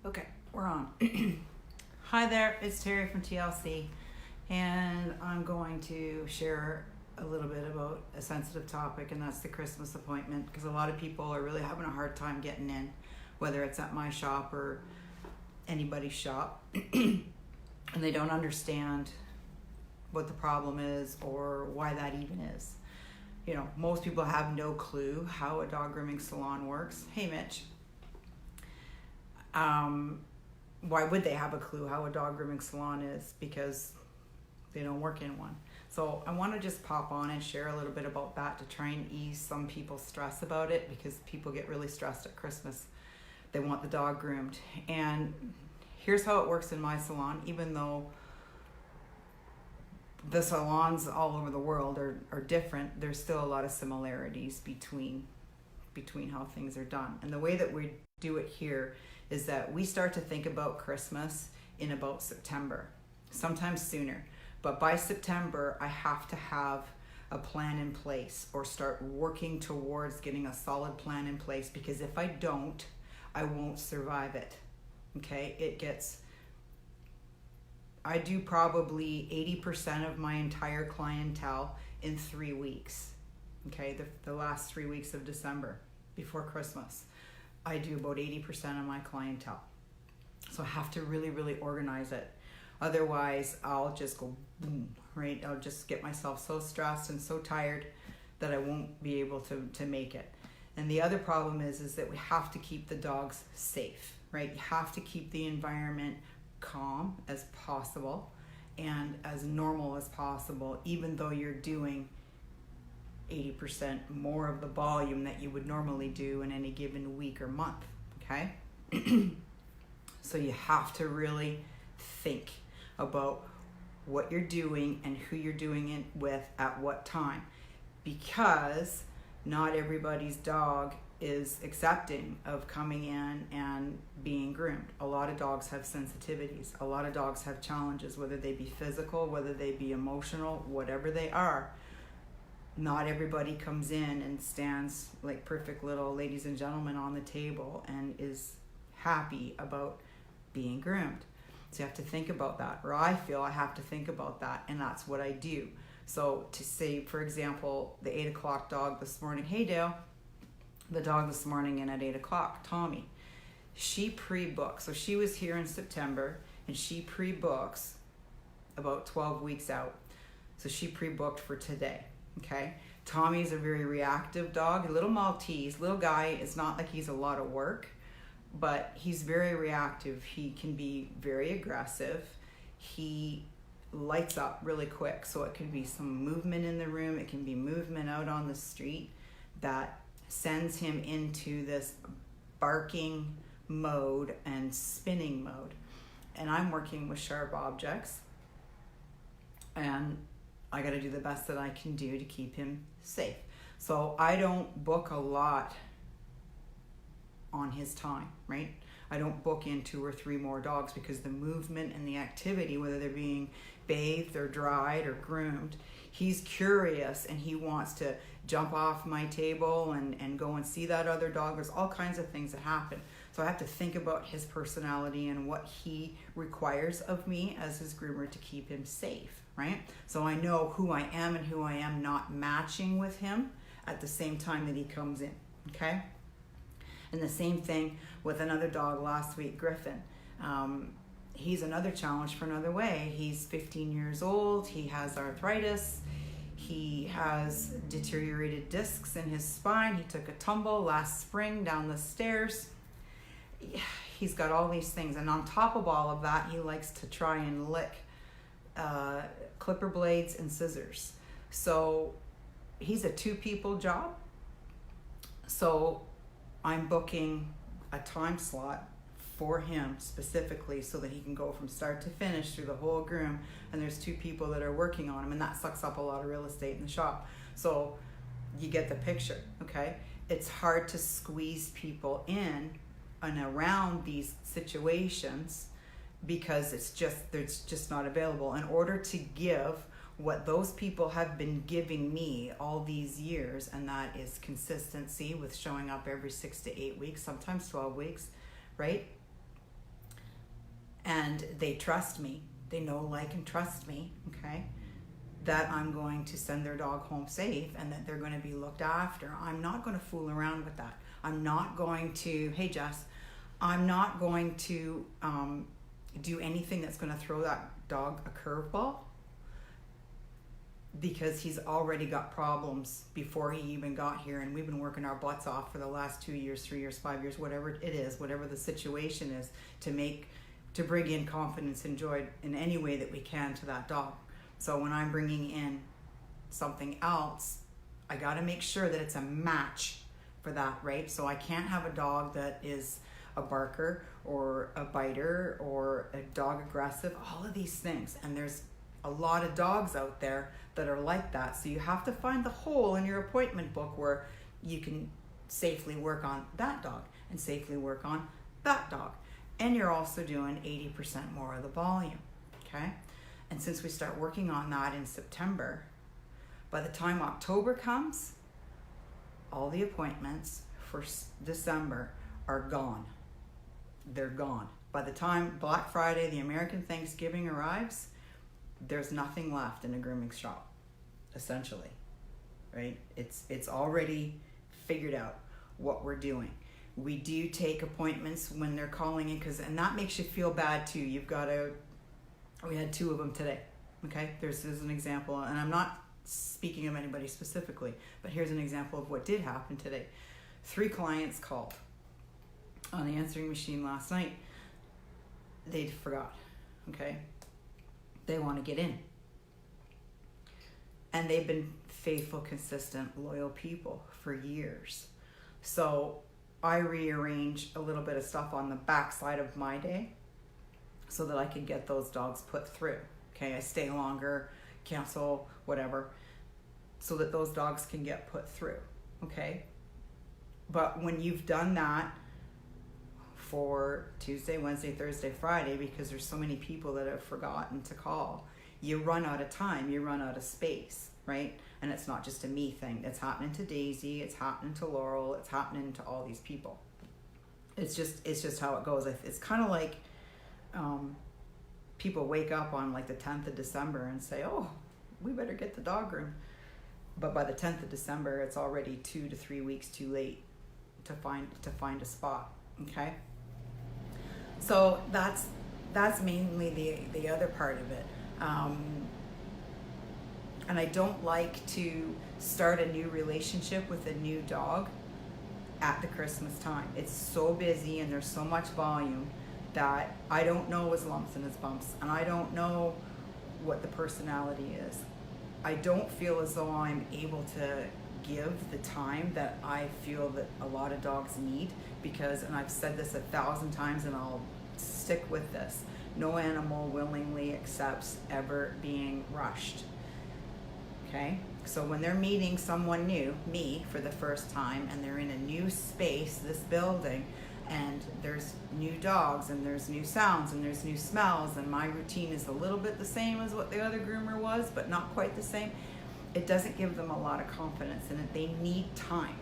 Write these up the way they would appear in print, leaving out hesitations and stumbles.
Okay, we're on. Hi there, it's Terrie from TLC, and I'm going to share a little bit about a sensitive topic, and that's the Christmas appointment, because a lot of people are really having a hard time getting in, whether it's at my shop or anybody's shop, and they don't understand what the problem is or why that even is. You know, most people have no clue how a dog grooming salon works. Hey, Mitch. Why would they have a clue how a dog grooming salon is? Because they don't work in one. So I want to just pop on and share a little bit about that to try and ease some people's stress about it, because people get really stressed at Christmas. They want the dog groomed. And here's how it works in my salon. Even though the salons all over the world are different, there's still a lot of similarities between how things are done. And the way that we do it here is that we start to think about Christmas in about September, sometimes sooner. But by September, I have to have a plan in place or start working towards getting a solid plan in place, because if I don't, I won't survive it. Okay, I do probably 80% of my entire clientele in 3 weeks. Okay, the last 3 weeks of December before Christmas, I do about 80% of my clientele. So I have to really, really organize it. Otherwise, I'll just go boom, right? I'll just get myself so stressed and so tired that I won't be able to make it. And the other problem is that we have to keep the dogs safe, right? You have to keep the environment calm as possible and as normal as possible, even though you're doing 80% more of the volume that you would normally do in any given week or month, okay? So you have to really think about what you're doing and who you're doing it with at what time, because not everybody's dog is accepting of coming in and being groomed. A lot of dogs have sensitivities. A lot of dogs have challenges, whether they be physical, whether they be emotional, whatever they are. Not everybody comes in and stands like perfect little ladies and gentlemen on the table and is happy about being groomed. So you have to think about that, or I feel I have to think about that, and that's what I do. So to say, for example, the 8 o'clock dog this morning, hey Dale, the dog this morning in at 8 o'clock, Tommy, she pre-books. So she was here in September, and she pre-books about 12 weeks out. So she pre-booked for today. Okay, Tommy's a very reactive dog, a little Maltese, little guy. It's not like he's a lot of work, but he's very reactive. He can be very aggressive. He lights up really quick. So it can be some movement in the room. It can be movement out on the street that sends him into this barking mode and spinning mode. And I'm working with sharp objects, and I got to do the best that I can do to keep him safe. So I don't book a lot on his time, right? I don't book in 2 or 3 more dogs, because the movement and the activity, whether they're being bathed or dried or groomed, he's curious and he wants to jump off my table and go and see that other dog. There's all kinds of things that happen. So I have to think about his personality and what he requires of me as his groomer to keep him safe, right? So I know who I am and who I am not matching with him at the same time that he comes in, okay? And the same thing with another dog last week, Griffin. He's another challenge for another way. He's 15 years old. He has arthritis. He has deteriorated discs in his spine. He took a tumble last spring down the stairs. He's got all these things. And on top of all of that, he likes to try and lick clipper blades and scissors. So he's a 2-people job. So I'm booking a time slot for him specifically so that he can go from start to finish through the whole groom, and there's 2 people that are working on him, and that sucks up a lot of real estate in the shop. So you get the picture, okay? It's hard to squeeze people in and around these situations because they're just not available. In order to give what those people have been giving me all these years, and that is consistency with showing up every 6 to 8 weeks, sometimes 12 weeks, right? and they trust me. They know, like, and trust me, okay, that I'm going to send their dog home safe and that they're going to be looked after. I'm not going to fool around with that. I'm not going to, hey Jess, I'm not going to do anything that's going to throw that dog a curveball, because he's already got problems before he even got here, and we've been working our butts off for the last 2 years, 3 years, 5 years, whatever it is, whatever the situation is, to bring in confidence and joy in any way that we can to that dog. So when I'm bringing in something else, I got to make sure that it's a match for that, right? So I can't have a dog that is a barker or a biter or a dog aggressive, all of these things. And there's a lot of dogs out there that are like that. So you have to find the hole in your appointment book where you can safely work on that dog and safely work on that dog. And you're also doing 80% more of the volume, okay? And since we start working on that in September, by the time October comes, all the appointments for December are gone. They're gone. By the time Black Friday, the American Thanksgiving arrives, there's nothing left in a grooming shop, essentially, right? It's already figured out what we're doing. We do take appointments when they're calling in, and that makes you feel bad too. We had 2 of them today, okay? There's an example, and I'm not speaking of anybody specifically, but here's an example of what did happen today. 3 clients called on the answering machine last night. They forgot, okay? They want to get in. And they've been faithful, consistent, loyal people for years. So I rearrange a little bit of stuff on the backside of my day so that I can get those dogs put through. Okay, I stay longer, cancel, whatever, so that those dogs can get put through. Okay? But when you've done that for Tuesday, Wednesday, Thursday, Friday, because there's so many people that have forgotten to call, you run out of time, you run out of space, right? And it's not just a me thing. It's happening to Daisy, it's happening to Laurel, it's happening to all these people. It's just how it goes. It's kind of like people wake up on like the 10th of December and say, oh, we better get the dog groomed. But by the 10th of December, it's already 2 to 3 weeks too late to find a spot, okay? So that's mainly the other part of it. And I don't like to start a new relationship with a new dog at the Christmas time. It's so busy and there's so much volume that I don't know his lumps and his bumps, and I don't know what the personality is. I don't feel as though I'm able to give the time that I feel that a lot of dogs need, because, and I've said this 1,000 times and I'll stick with this, no animal willingly accepts ever being rushed. Okay? So when they're meeting someone new, me, for the first time, and they're in a new space, this building, and there's new dogs, and there's new sounds, and there's new smells, and my routine is a little bit the same as what the other groomer was, but not quite the same, it doesn't give them a lot of confidence in it. They need time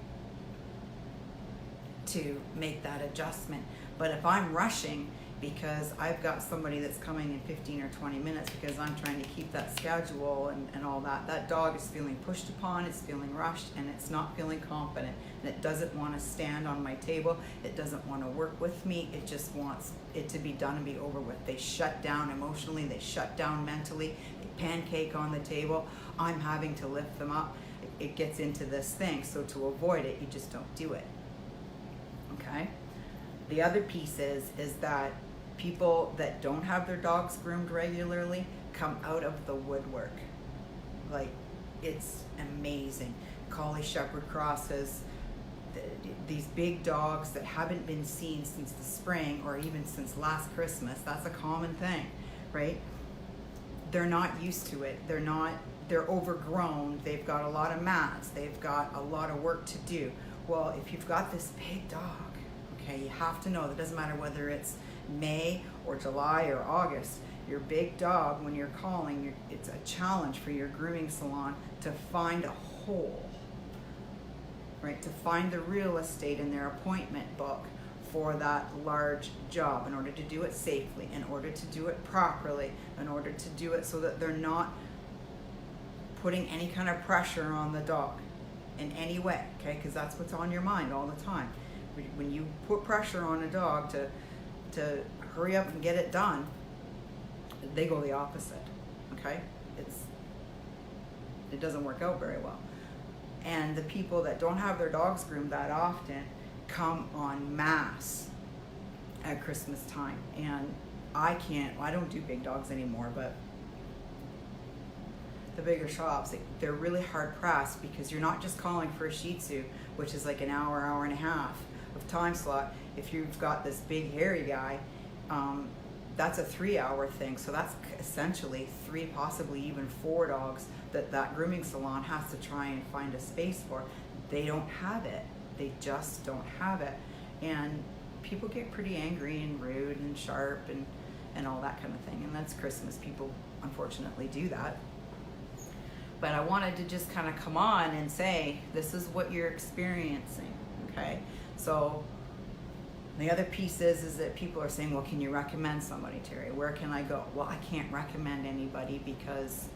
to make that adjustment. But if I'm rushing because I've got somebody that's coming in 15 or 20 minutes because I'm trying to keep that schedule and all that, that dog is feeling pushed upon, it's feeling rushed, and it's not feeling confident, and it doesn't want to stand on my table, it doesn't want to work with me, it just wants it to be done and be over with. They shut down emotionally, they shut down mentally, they pancake on the table, I'm having to lift them up. It gets into this thing, so to avoid it, you just don't do it. Okay? The other piece is that people that don't have their dogs groomed regularly come out of the woodwork. Like, it's amazing. Collie Shepherd crosses, these big dogs that haven't been seen since the spring or even since last Christmas. That's a common thing, right? They're not used to it. They're overgrown. They've got a lot of mats. They've got a lot of work to do. Well, if you've got this big dog, okay, you have to know that it doesn't matter whether it's May or July or August, your big dog, when you're calling, it's a challenge for your grooming salon to find a hole, right? To find the real estate in their appointment book for that large job, in order to do it safely, in order to do it properly, in order to do it so that they're not putting any kind of pressure on the dog in any way, okay? Because that's what's on your mind all the time. When you put pressure on a dog to hurry up and get it done, they go the opposite, okay? It doesn't work out very well. And the people that don't have their dogs groomed that often come en masse at Christmas time. And I don't do big dogs anymore, but the bigger shops, they're really hard pressed, because you're not just calling for a Shih Tzu, which is like an hour and a half of time slot. If you've got this big hairy guy, that's a 3-hour thing. So that's essentially 3, possibly even 4 dogs that grooming salon has to try and find a space for. They don't have it. They just don't have it. And people get pretty angry and rude and sharp and all that kind of thing. And that's Christmas. People unfortunately do that. But I wanted to just kind of come on and say, this is what you're experiencing, okay? So the other piece is that people are saying, well, can you recommend somebody, Terrie? Where can I go? Well, I can't recommend anybody, because,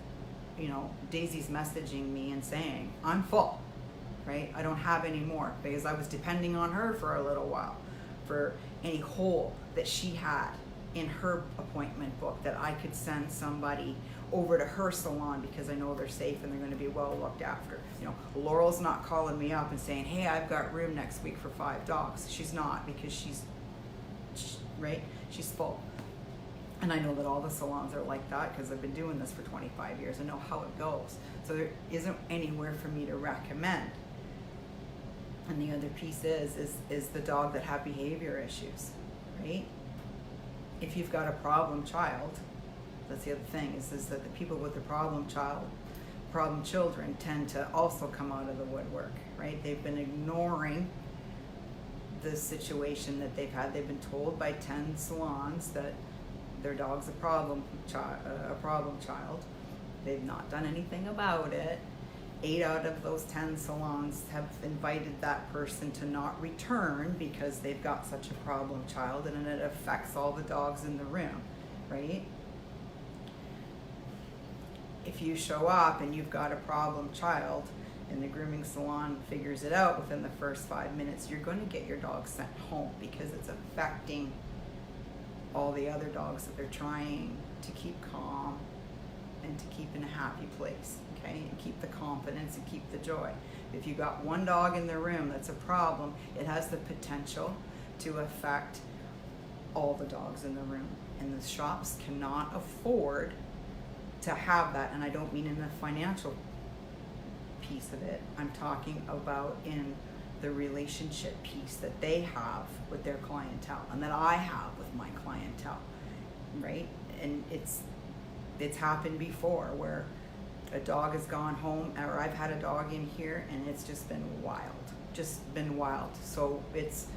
Daisy's messaging me and saying, I'm full, right? I don't have any more, because I was depending on her for a little while for any hole that she had in her appointment book, that I could send somebody over to her salon, because I know they're safe and they're going to be well looked after. Laurel's not calling me up and saying, hey, I've got room next week for 5 dogs. She's not, because she's full. And I know that all the salons are like that, because I've been doing this for 25 years. I know how it goes. So there isn't anywhere for me to recommend. And the other piece is the dog that have behavior issues, right? If you've got a problem child, that's the other thing, is that the people with the problem children tend to also come out of the woodwork, right? They've been ignoring the situation that they've had. They've been told by 10 salons that their dog's a problem child. They've not done anything about it. 8 out of those 10 salons have invited that person to not return because they've got such a problem child, and it affects all the dogs in the room, right? If you show up and you've got a problem child and the grooming salon figures it out within the first 5 minutes, you're going to get your dog sent home, because it's affecting all the other dogs that they're trying to keep calm and to keep in a happy place, okay? And keep the confidence and keep the joy. If you've got one dog in the room that's a problem, it has the potential to affect all the dogs in the room. And the shops cannot afford to have that. And I don't mean in the financial piece of it. I'm talking about in the relationship piece that they have with their clientele, and that I have with my clientele, right? And it's happened before, where a dog has gone home, or I've had a dog in here, and it's just been wild. So it's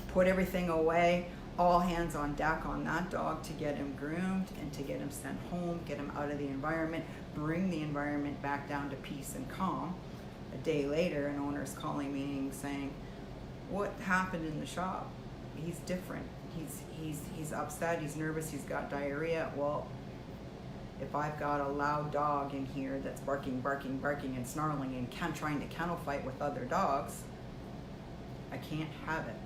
put everything away, all hands on deck on that dog to get him groomed and to get him sent home, get him out of the environment, bring the environment back down to peace and calm. A day later, an owner's calling me and saying, what happened in the shop? He's different. He's upset, he's nervous, he's got diarrhea. Well, if I've got a loud dog in here that's barking and snarling and trying to kennel fight with other dogs, I can't have it.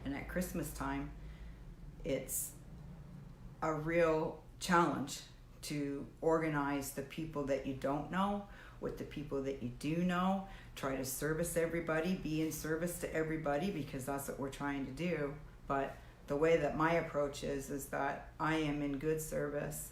And at Christmas time, it's a real challenge to organize the people that you don't know with the people that you do know. Try to service everybody, be in service to everybody, because that's what we're trying to do. But the way that my approach is that I am in good service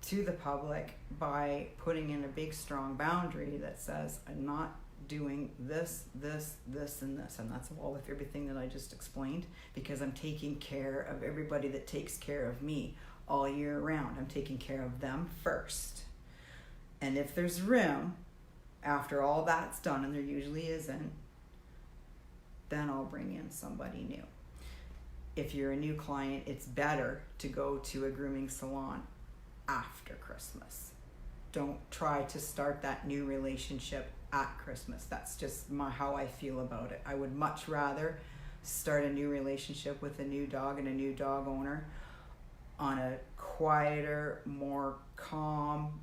to the public by putting in a big strong boundary that says I'm not doing this, and this, and that's all with everything that I just explained, because I'm taking care of everybody that takes care of me all year round. I'm taking care of them first. And if there's room after all that's done, and there usually isn't, then I'll bring in somebody new. If you're a new client, it's better to go to a grooming salon after Christmas. Don't try to start that new relationship at Christmas. That's just how I feel about it. I would much rather start a new relationship with a new dog and a new dog owner on a quieter, more calm,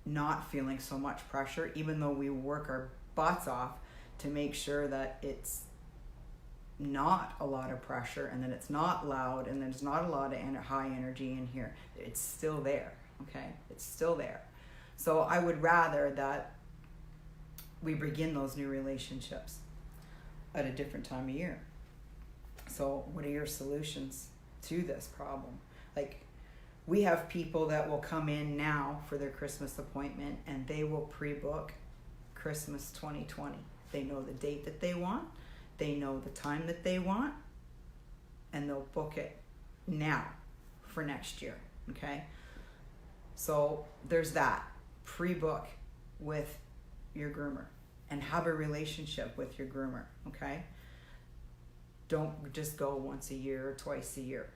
not feeling so much pressure, even though we work our butts off to make sure that it's not a lot of pressure and that it's not loud and there's not a lot of high energy in here. It's still there, okay? It's still there. So I would rather that we begin those new relationships at a different time of year. So what are your solutions to this problem? Like, we have people that will come in now for their Christmas appointment and they will pre-book Christmas 2020. They know the date that they want, they know the time that they want, and they'll book it now for next year, okay? So there's that. Pre-book with your groomer and have a relationship with your groomer, okay? Don't just go once a year or twice a year,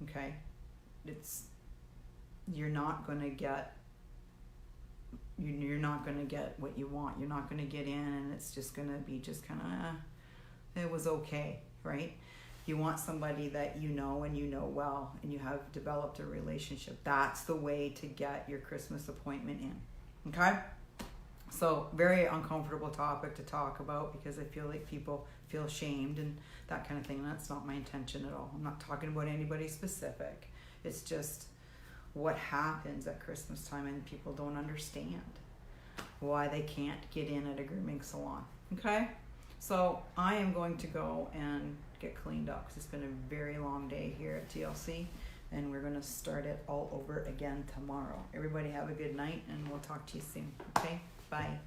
okay? You're not going to get what you want. You're not going to get in and it's just going to be just kind of, it was okay, right? You want somebody that you know and you know well and you have developed a relationship. That's the way to get your Christmas appointment in, okay? So very uncomfortable topic to talk about because I feel like people feel shamed and that kind of thing. That's not my intention at all. I'm not talking about anybody specific. It's just what happens at Christmas time and people don't understand why they can't get in at a grooming salon, okay? So I am going to go and get cleaned up because it's been a very long day here at TLC and we're going to start it all over again tomorrow. Everybody have a good night and we'll talk to you soon, okay? Bye.